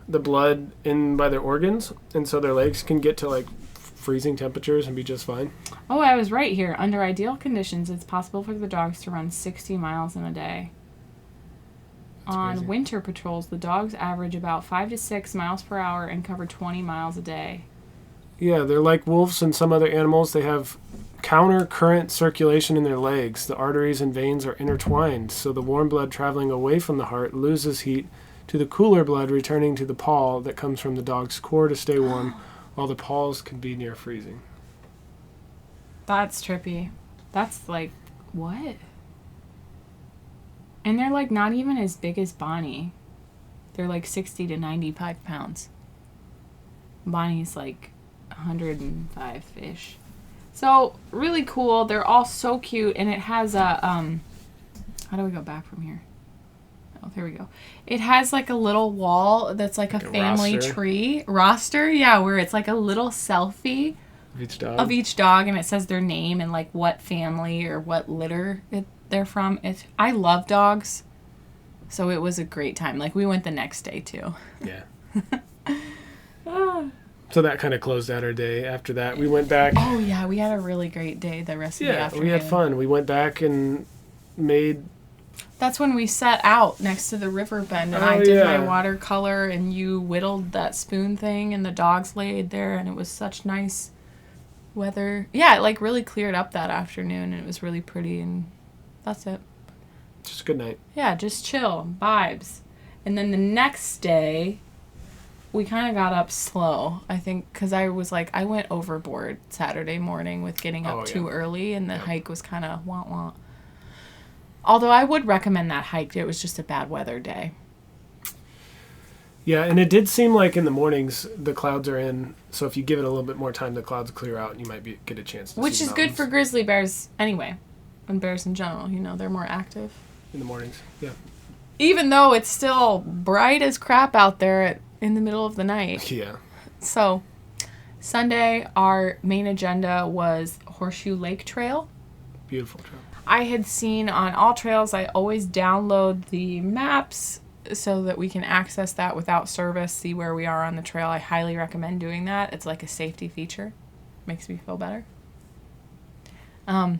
blood in by their organs, and so their legs can get to like freezing temperatures and be just fine. Oh, I was right here. Under ideal conditions, it's possible for the dogs to run 60 miles in a day. That's on crazy. Winter patrols, the dogs average about 5 to 6 miles per hour and cover 20 miles a day. Yeah, they're like wolves and some other animals. They have counter current circulation in their legs. The arteries and veins are intertwined, so the warm blood traveling away from the heart loses heat to the cooler blood returning to the paw that comes from the dog's core to stay warm, while the paws can be near freezing. That's trippy. That's like, what? And they're like not even as big as Bonnie. They're like 60 to 95 pounds. Bonnie's like 105-ish. So, really cool. They're all so cute. And it has a, how do we go back from here? Oh, there we go. It has like a little wall that's like a family roster. tree. Roster, yeah, where it's like a little selfie Of each dog, and it says their name and like what family or what litter they're from. I love dogs, so it was a great time. Like we went the next day too. Yeah. So that kind of closed out our day. After that, we went back. Oh yeah, we had a really great day the rest of the afternoon. Yeah, we had fun. We went back and made. That's when we sat out next to the river bend, and I did my watercolor, and you whittled that spoon thing, and the dogs laid there, and it was such nice weather. Yeah, it like really cleared up that afternoon, and it was really pretty, and that's it. Just a good night. Yeah, just chill, vibes. And then the next day, we kind of got up slow, I think, because I was like, I went overboard Saturday morning with getting up too early, and the hike was kind of wah-wah. Although I would recommend that hike. It was just a bad weather day. Yeah, and it did seem like in the mornings the clouds are in, so if you give it a little bit more time, the clouds clear out and you might get a chance to see Which is mountains. good for grizzly bears anyway, and bears in general. You know, they're more active. In the mornings, yeah. Even though it's still bright as crap out there in the middle of the night. Yeah. So, Sunday, our main agenda was Horseshoe Lake Trail. Beautiful trail. I had seen on all trails, I always download the maps so that we can access that without service, see where we are on the trail. I highly recommend doing that. It's like a safety feature. Makes me feel better. I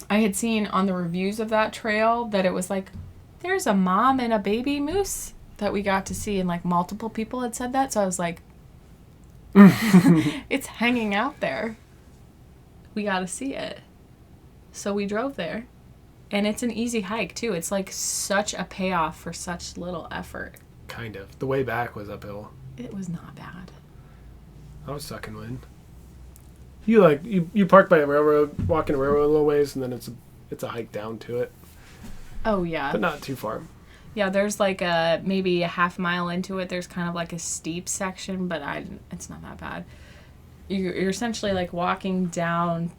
had seen on the reviews of that trail that it was like, there's a mom and a baby moose that we got to see, and like multiple people had said that. So I was like, it's hanging out there. We got to see it. So we drove there. And it's an easy hike, too. It's like such a payoff for such little effort. Kind of. The way back was uphill. It was not bad. I was sucking wind. You park by a railroad, walking a railroad a little ways, and then it's a hike down to it. Oh, yeah. But not too far. Yeah, there's like maybe a half mile into it. There's kind of like a steep section, but it's not that bad. You're essentially like walking down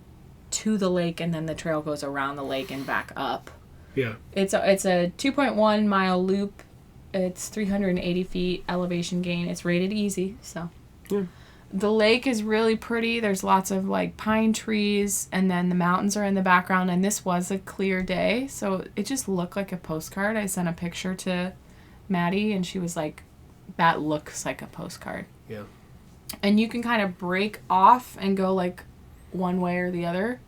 to the lake, and then the trail goes around the lake and back up. Yeah. It's a 2.1 mile loop. It's 380 feet elevation gain. It's rated easy, so. Yeah. The lake is really pretty. There's lots of like pine trees, and then the mountains are in the background, and this was a clear day, so it just looked like a postcard. I sent a picture to Maddie, and she was like, that looks like a postcard. Yeah. And you can kind of break off and go like one way or the other.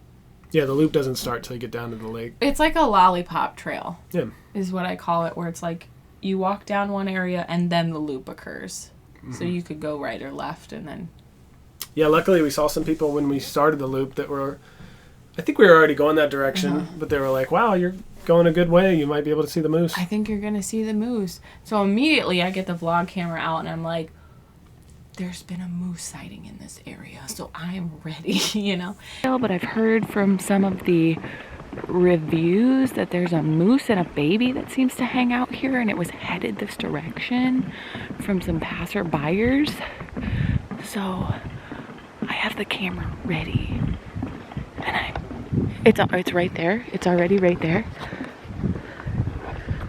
Yeah, the loop doesn't start till you get down to the lake. It's like a lollipop trail. Yeah. Is what I call it, where it's like you walk down one area and then the loop occurs. Mm-hmm. So you could go right or left and then... Yeah, luckily we saw some people when we started the loop that were... I think we were already going that direction, but they were like, wow, you're going a good way. You might be able to see the moose. I think you're going to see the moose. So immediately I get the vlog camera out and I'm like, there's been a moose sighting in this area, so I'm ready, you know? But I've heard from some of the reviews that there's a moose and a baby that seems to hang out here, and it was headed this direction from some passerbyers. So I have the camera ready, and it's right there. It's already right there.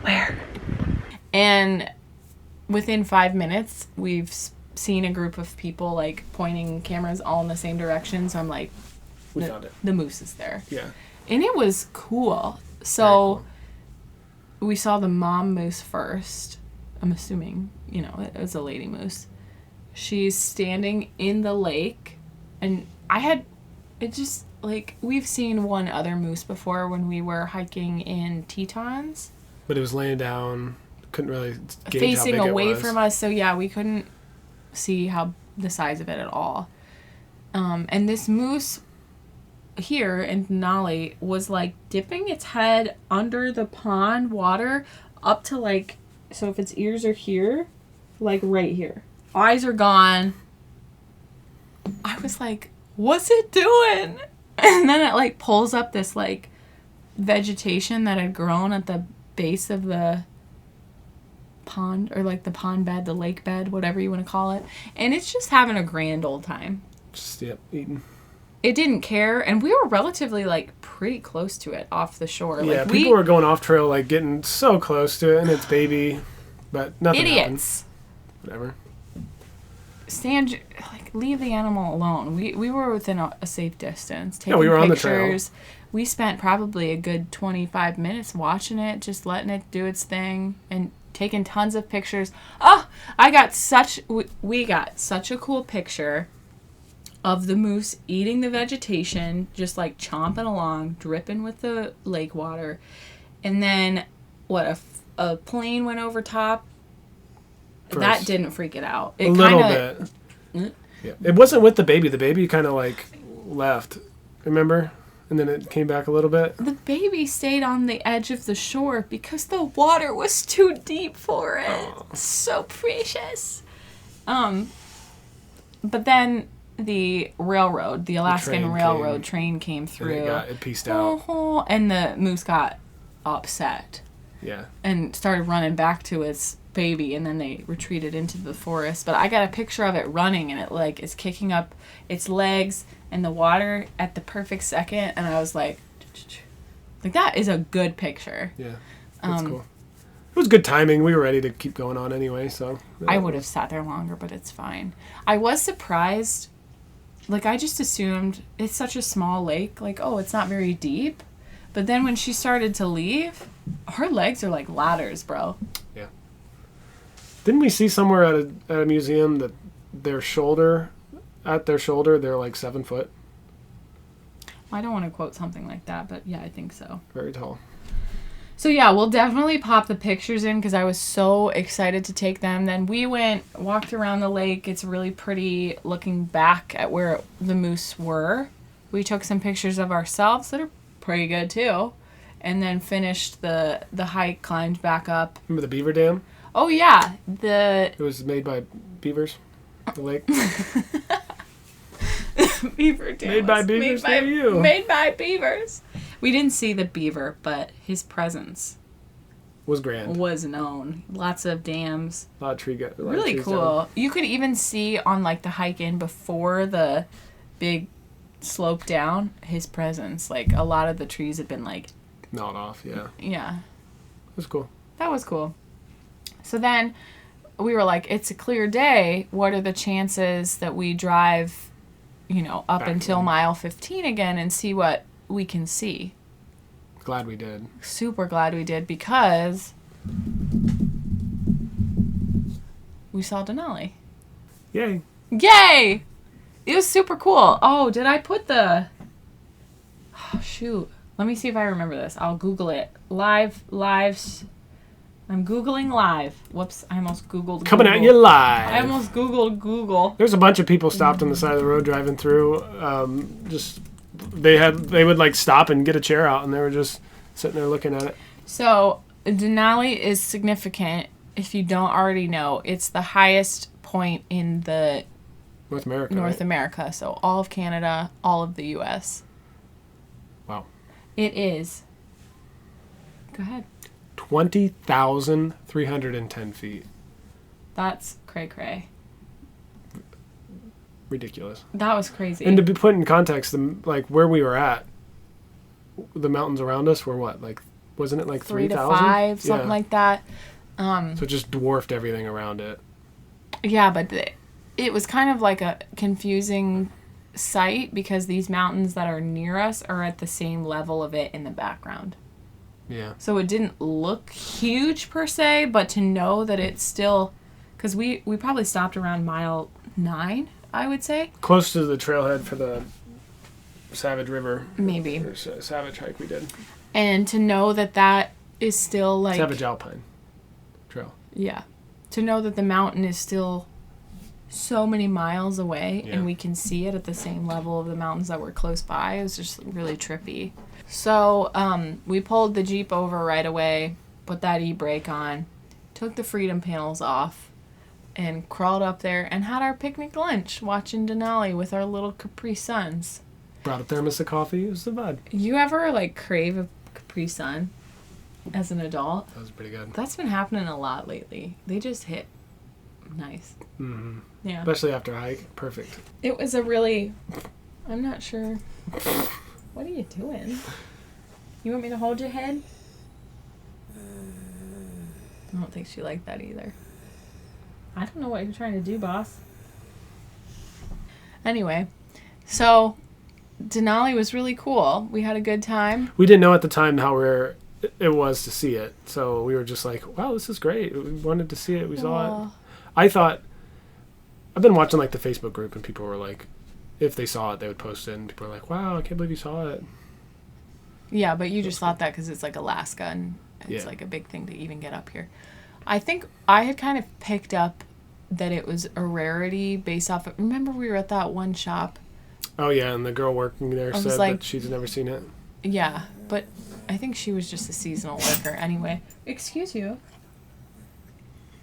Where? And within 5 minutes, we've seen a group of people like pointing cameras all in the same direction. So I'm like, we found it. The moose is there. Yeah. And it was cool. So cool. We saw the mom moose first. I'm assuming, you know, it was a lady moose. She's standing in the lake, and we've seen one other moose before when we were hiking in Tetons. But it was laying down, couldn't really gauge facing how big away it was. from us, so yeah, we couldn't see how the size of it at all. And this moose here in Denali was like dipping its head under the pond water up to like, so if its ears are here, like right here. Eyes are gone. I was like, what's it doing? And then it like pulls up this like vegetation that had grown at the base of the pond, or like the pond bed, the lake bed, whatever you want to call it. And it's just having a grand old time. Just, yep, eating. It didn't care, and we were relatively like pretty close to it off the shore. Yeah, like, people were going off trail, like getting so close to it, and its baby, but nothing idiots. happened. Whatever. Leave the animal alone. We were within a safe distance, taking we were pictures. on the trail. We spent probably a good 25 minutes watching it, just letting it do its thing, and taking tons of pictures. Oh, we got such a cool picture of the moose eating the vegetation, just like chomping along, dripping with the lake water. And then, a plane went over top. That didn't freak it out. A little bit. Yeah. It wasn't with the baby. The baby kind of like left, remember? And then it came back a little bit. The baby stayed on the edge of the shore because the water was too deep for it. Oh. So precious. But then the Alaskan Railroad train came through. It pieced out. And the moose got upset. Yeah. And started running back to its baby, and then they retreated into the forest. But I got a picture of it running, and it like is kicking up its legs in the water at the perfect second, and I was like that is a good picture. Yeah. That's cool. It was good timing. We were ready to keep going on anyway, so I would have sat there longer, but it's fine. I was surprised like, I just assumed it's such a small lake. Like, oh, it's not very deep. But then when she started to leave, her legs are like ladders, bro. Yeah. Didn't we see somewhere at a museum that their shoulder, they're like 7 foot? I don't want to quote something like that, but yeah, I think so. Very tall. So yeah, we'll definitely pop the pictures in because I was so excited to take them. Then we walked around the lake. It's really pretty looking back at where the moose were. We took some pictures of ourselves that are pretty good too. And then finished the hike, climbed back up. Remember the beaver dam? Oh yeah, It was made by beavers, the lake. Beaver dam. Made by beavers, Made by beavers. We didn't see the beaver, but his presence was grand. Was known. Lots of dams. A lot of tree. Really cool. Down. You could even see on like the hike in before the big slope down, his presence. Like a lot of the trees had been like gnawed off. Yeah. Yeah. It was cool. That was cool. So then we were like, it's a clear day. What are the chances that we drive, up back until mile 15 again and see what we can see? Glad we did. Super glad we did because we saw Denali. Yay. Yay! It was super cool. Oh, did I put the... Oh, shoot. Let me see if I remember this. I'll Google it. Lives. I'm Googling live. Whoops, I almost Googled Coming Google. at you live. I almost Googled Google. There's a bunch of people stopped on the side of the road driving through. They would like stop and get a chair out, and they were just sitting there looking at it. So Denali is significant. If you don't already know, it's the highest point in the North America. North America. So all of Canada, all of the U.S. Wow. It is. Go ahead. 20,310 feet. That's cray-cray. Ridiculous. That was crazy. And to be put in context, where we were at, the mountains around us were what? Like, wasn't it like 3,000? 3 to 5, something like that. So it just dwarfed everything around it. Yeah, but it was kind of like a confusing sight because these mountains that are near us are at the same level of it in the background. Yeah. So it didn't look huge per se, but to know that it's still... Because we probably stopped around mile 9, I would say. Close to the trailhead for the Savage River. Maybe. Or Savage hike we did. And to know that is still like... Savage Alpine Trail. Yeah. To know that the mountain is still so many miles away and we can see it at the same level of the mountains that were close by, it was just really trippy. So we pulled the Jeep over right away, put that e-brake on, took the freedom panels off, and crawled up there and had our picnic lunch watching Denali with our little Capri Suns. Brought a thermos of coffee. It was the vibe. You ever crave a Capri Sun as an adult? That was pretty good. That's been happening a lot lately. They just hit nice. Mm-hmm. Yeah. Especially after a hike. Perfect. It was a really... I'm not sure... What are you doing? You want me to hold your head? I don't think she liked that either. I don't know what you're trying to do, boss. Anyway, so Denali was really cool. We had a good time. We didn't know at the time how rare it was to see it. So we were just like, wow, this is great. We wanted to see it. We saw it. I thought... I've been watching the Facebook group and people were like... If they saw it, they would post it, and people were like, wow, I can't believe you saw it. Yeah, but you just thought that because it's Alaska, and it's a big thing to even get up here. I think I had kind of picked up that it was a rarity based off of... Remember we were at that one shop? Oh, yeah, and the girl working there said that she's never seen it. Yeah, but I think she was just a seasonal worker anyway. Excuse you.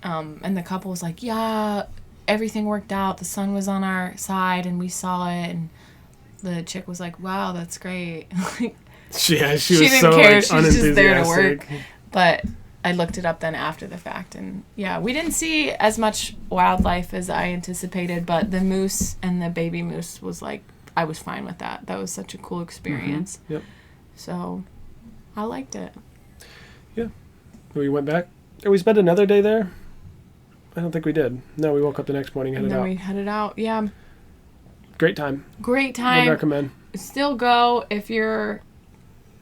And the couple was like, yeah... Everything worked out. The sun was on our side, and we saw it. And the chick was like, "Wow, that's great." she was didn't so care. She was unenthusiastic. just there to work. But I looked it up then after the fact, and yeah, we didn't see as much wildlife as I anticipated. But the moose and the baby moose was I was fine with that. That was such a cool experience. Mm-hmm. Yep. So, I liked it. Yeah. We went back. Did we spend another day there? I don't think we did. No, we woke up the next morning and headed out. We headed out, yeah. great time. Great time. Would recommend. Still go if you're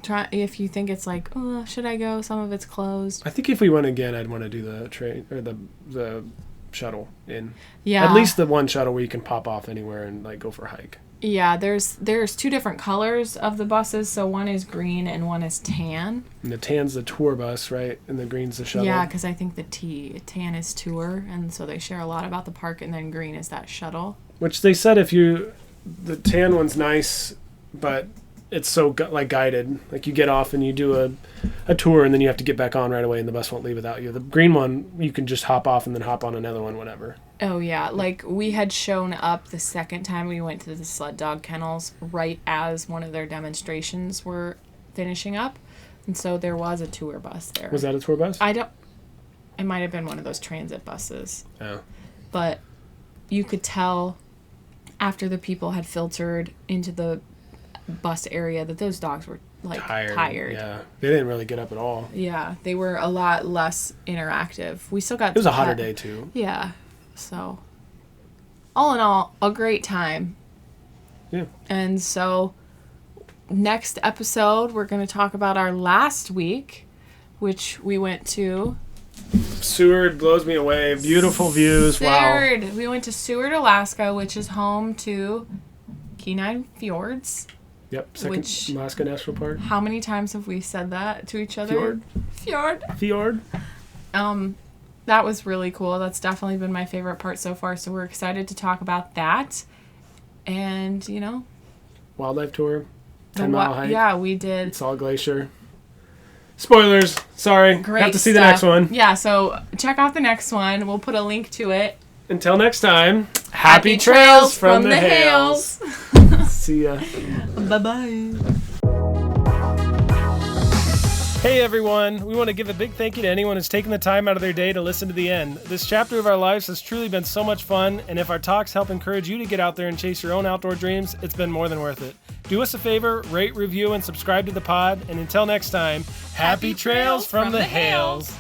if you think it's like, oh, should I go? Some of it's closed. I think if we went again, I'd want to do the train or the shuttle in. Yeah. At least the one shuttle where you can pop off anywhere and like go for a hike. Yeah, there's 2 different colors of the buses. So one is green and one is tan. And the tan's the tour bus, right? And the green's the shuttle. Yeah, because I think the tan is tour, and so they share a lot about the park, and then green is that shuttle. Which they said the tan one's nice, but it's so guided. Like you get off and you do a tour and then you have to get back on right away and the bus won't leave without you. The green one, you can just hop off and then hop on another one, whatever. Oh yeah, like we had shown up the second time we went to the sled dog kennels right as one of their demonstrations were finishing up. And so there was a tour bus there. Was that a tour bus? It might have been one of those transit buses. Oh. But you could tell after the people had filtered into the bus area that those dogs were like tired. Yeah, they didn't really get up at all. Yeah, they were a lot less interactive. We still got. It was a hotter day too. Yeah, so all in all, a great time. Yeah. And so next episode, we're going to talk about our last week, which we went to. Seward blows me away. Beautiful views. Seward. Wow. We went to Seward, Alaska, which is home to Kenai Fjords. Yep, second Alaska National Park. How many times have we said that to each other? Fjord. That was really cool. That's definitely been my favorite part so far. So we're excited to talk about that. And, Wildlife tour. 10-mile hike. Yeah, we did. Salt Glacier. Spoilers. Sorry. Great Have to see stuff. the next one. Yeah, so check out the next one. We'll put a link to it. Until next time, happy trails from the Hales. See ya. Bye-bye. Hey everyone, we want to give a big thank you to anyone who's taken the time out of their day to listen to the end. This chapter of our lives has truly been so much fun, and if our talks help encourage you to get out there and chase your own outdoor dreams, it's been more than worth it. Do us a favor, rate, review, and subscribe to the pod, and until next time, happy trails from the Hales.